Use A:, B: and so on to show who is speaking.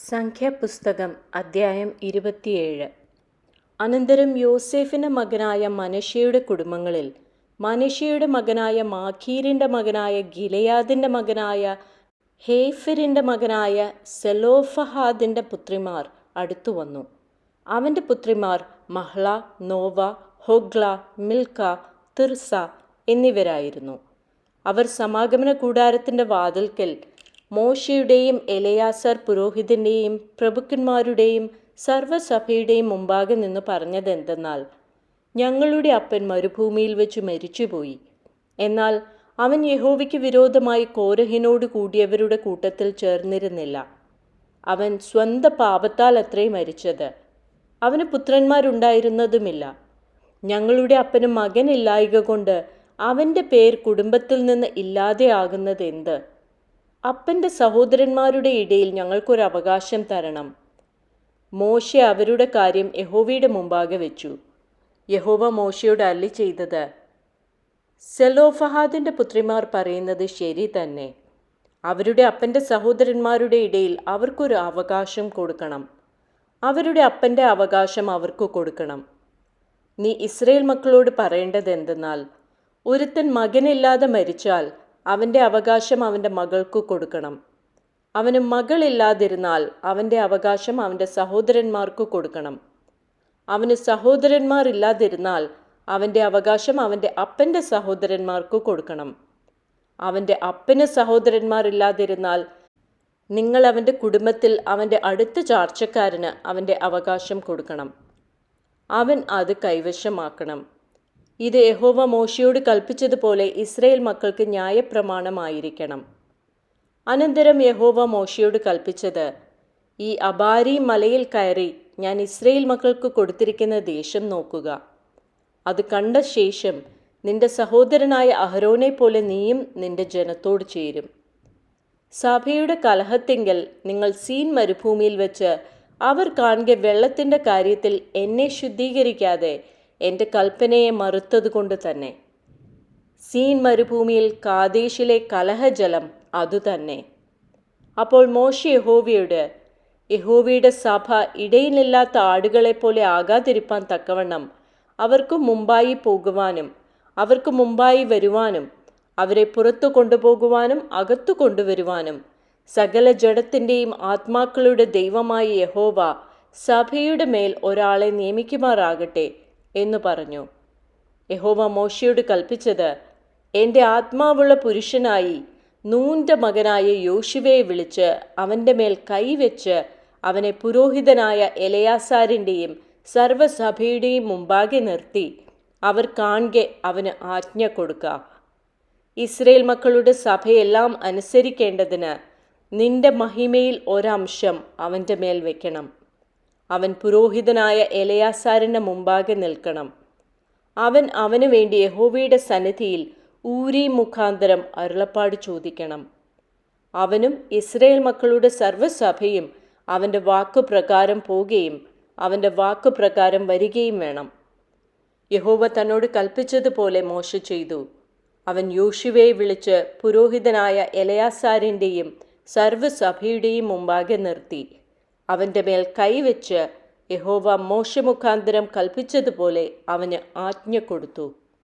A: സംഖ്യാപുസ്തകം അദ്ധ്യായം 27. അനന്തരം യോസേഫിൻ്റെ മകനായ മനശ്ശെയുടെ കുടുംബങ്ങളിൽ മനശ്ശെയുടെ മകനായ മാഖീരിൻ്റെ മകനായ ഗിലെയാദിൻ്റെ മകനായ ഹേഫെരിൻ്റെ മകനായ സെലോഫഹാദിൻ്റെ പുത്രിമാർ അടുത്തുവന്നു. അവൻ്റെ പുത്രിമാർ Mahlah, Nova, Hoglah, Milkha, Tirzah എന്നിവരായിരുന്നു. അവർ സമാഗമന കൂടാരത്തിൻ്റെ വാതിൽക്കൽ മോശയുടെയും എലെയാസർ പുരോഹിതൻ്റെയും പ്രഭുക്കന്മാരുടെയും സർവ്വസഭയുടെയും മുമ്പാകെ നിന്ന് പറഞ്ഞതെന്തെന്നാൽ, ഞങ്ങളുടെ അപ്പൻ മരുഭൂമിയിൽ വെച്ച് മരിച്ചുപോയി. എന്നാൽ അവൻ യഹോവയ്ക്ക് വിരോധമായി കോരഹിനോട് കൂടിയവരുടെ കൂട്ടത്തിൽ ചേർന്നിരുന്നില്ല. അവൻ സ്വന്ത പാപത്താൽ അത്രേ മരിച്ചത്. അവന് പുത്രന്മാരുണ്ടായിരുന്നതുമില്ല. ഞങ്ങളുടെ അപ്പന് മകനില്ലായ്ക കൊണ്ട് അവൻ്റെ പേർ കുടുംബത്തിൽ നിന്ന് ഇല്ലാതെയാകുന്നത് എന്ത്? അപ്പൻ്റെ സഹോദരന്മാരുടെ ഇടയിൽ ഞങ്ങൾക്കൊരവകാശം തരണം. മോശെ അവരുടെ കാര്യം യഹോവയുടെ മുമ്പാകെ വെച്ചു. യഹോവ മോശയോട് അരുളി ചെയ്തത്, സെലോഫഹാദിൻ്റെ പുത്രിമാർ പറയുന്നത് ശരി തന്നെ. അവരുടെ അപ്പൻ്റെ സഹോദരന്മാരുടെ ഇടയിൽ അവർക്കൊരു അവകാശം കൊടുക്കണം. അവരുടെ അപ്പൻ്റെ അവകാശം അവർക്ക് കൊടുക്കണം. നീ ഇസ്രയേൽ മക്കളോട് പറയേണ്ടത് എന്തെന്നാൽ, ഒരുത്തൻ മകനില്ലാതെ മരിച്ചാൽ അവൻ്റെ അവകാശം അവൻ്റെ മകൾക്ക് കൊടുക്കണം. അവന് മകളില്ലാതിരുന്നാൽ അവൻ്റെ അവകാശം അവൻ്റെ സഹോദരന്മാർക്ക് കൊടുക്കണം. അവന് സഹോദരന്മാരില്ലാതിരുന്നാൽ അവൻ്റെ അവകാശം അവൻ്റെ അപ്പൻ്റെ സഹോദരന്മാർക്ക് കൊടുക്കണം. അവൻ്റെ അപ്പന് സഹോദരന്മാരില്ലാതിരുന്നാൽ നിങ്ങൾ അവൻ്റെ കുടുംബത്തിൽ അവൻ്റെ അടുത്ത ചാർച്ചക്കാരന് അവൻ്റെ അവകാശം കൊടുക്കണം. അവൻ അത് കൈവശമാക്കണം. ഇത് യഹോവ മോശയോട് കൽപ്പിച്ചതുപോലെ ഇസ്രയേൽ മക്കൾക്ക് ന്യായപ്രമാണമായിരിക്കണം. അനന്തരം യഹോവ മോശയോട് കൽപ്പിച്ചത്, ഈ അബാരീം മലയിൽ കയറി ഞാൻ ഇസ്രയേൽ മക്കൾക്ക് കൊടുത്തിരിക്കുന്ന ദേശം നോക്കുക. അത് കണ്ട ശേഷം നിന്റെ സഹോദരനായ അഹരോനെ പോലെ നീയും നിന്റെ ജനത്തോട് ചേരും. സഭയുടെ കലഹത്തിങ്കൽ നിങ്ങൾ സീൻ മരുഭൂമിയിൽ വെച്ച് അവർ കാണുക വെള്ളത്തിൻ്റെ കാര്യത്തിൽ എന്നെ ശുദ്ധീകരിക്കാതെ എൻ്റെ കൽപ്പനയെ മറുത്തതുകൊണ്ട് തന്നെ. സീൻ മരുഭൂമിയിൽ കാദേശിലെ കലഹജലം അതുതന്നെ. അപ്പോൾ മോശെ യഹോവയുടെ സഭ ഇടയിലില്ലാത്ത ആടുകളെപ്പോലെ ആകാതിരിപ്പാൻ തക്കവണ്ണം അവർക്ക് മുമ്പായി പോകുവാനും അവർക്ക് മുമ്പായി വരുവാനും അവരെ പുറത്തു കൊണ്ടുപോകുവാനും അകത്തു കൊണ്ടുവരുവാനും സകല ജഡത്തിൻ്റെയും ആത്മാക്കളുടെ ദൈവമായ യഹോവ സഭയുടെ മേൽ ഒരാളെ നിയമിക്കുമാറാകട്ടെ എന്നു പറഞ്ഞു. യഹോവ മോശയോട് കൽപ്പിച്ചത്, എൻ്റെ ആത്മാവുള്ള പുരുഷനായി നൂൻ്റെ മകനായ യോശുവയെ വിളിച്ച് അവൻ്റെ മേൽ കൈവച്ച് അവനെ പുരോഹിതനായ എലെയാസാരിൻ്റെയും സർവ്വസഭയുടെയും മുമ്പാകെ നിർത്തി അവർ കാണെ അവന് ആജ്ഞ കൊടുക്കുക. ഇസ്രയേൽ മക്കളുടെ സഭയെല്ലാം അനുസരിക്കേണ്ടതിന് നിന്റെ മഹിമയിൽ ഒരംശം അവൻ്റെ മേൽ വെക്കണം. അവൻ പുരോഹിതനായ എലെയാസാരിൻ്റെ മുമ്പാകെ നിൽക്കണം. അവൻ അവന് വേണ്ടി യഹോവയുടെ സന്നിധിയിൽ ഊരീം മുഖാന്തരം അരുളപ്പാട് ചോദിക്കണം. അവനും ഇസ്രയേൽ മക്കളുടെ സർവ്വസഭയും അവൻ്റെ വാക്കുപ്രകാരം പോകുകയും അവൻ്റെ വാക്കുപ്രകാരം വരികയും വേണം. യഹോവ തന്നോട് കൽപ്പിച്ചതുപോലെ മോശ ചെയ്തു. അവൻ യോശുവയെ വിളിച്ച് പുരോഹിതനായ എലെയാസാരിൻ്റെയും സർവ്വസഭയുടെയും മുമ്പാകെ നിർത്തി അവൻ്റെ മേൽ കൈവച്ച് യഹോവ മോശ മുഖാന്തരം കൽപ്പിച്ചതുപോലെ അവന് ആജ്ഞ കൊടുത്തു.